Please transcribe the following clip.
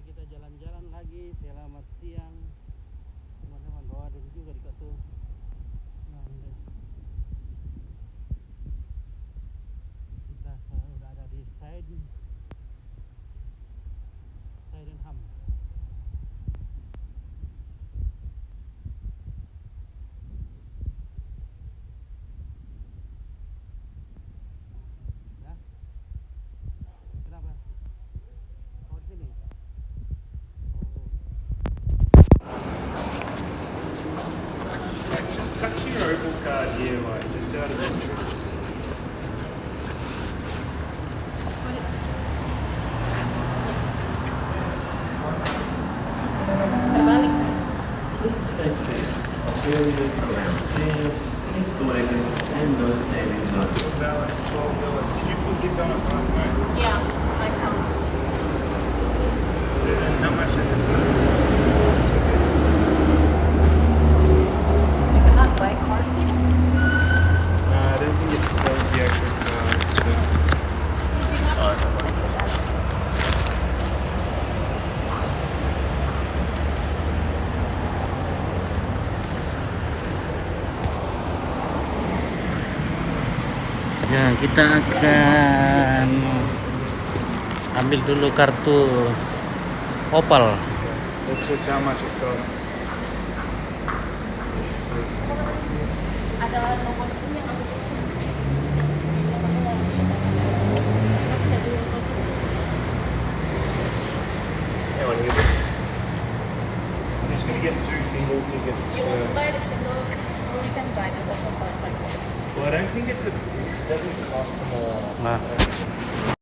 kita jalan-jalan lagi. Selamat siang teman-teman. Bawa ada juga di situ. Nah, ini. Kita sudah ada di Sydenham. Ya. Kenapa? Oh, di sini. Just cut your Opal card here, like just out of interest. Terbalik. Please stay clear of areas around stairs, escalators, and no standing zones. Balance $12. Did you put this on us last night? Yeah, I found. So then how much is this? You cannot buy card here. I don't think it sells the actual cards, but Ya, kita akan ambil dulu kartu Opal. that's just how much it costs. Ada nomor sini yang aku Yeah, want to get this? I'm just going to get 2 single tickets. You want to buy the single, or you can buy the double card like that. Well, I don't think it doesn't cost more. Nah.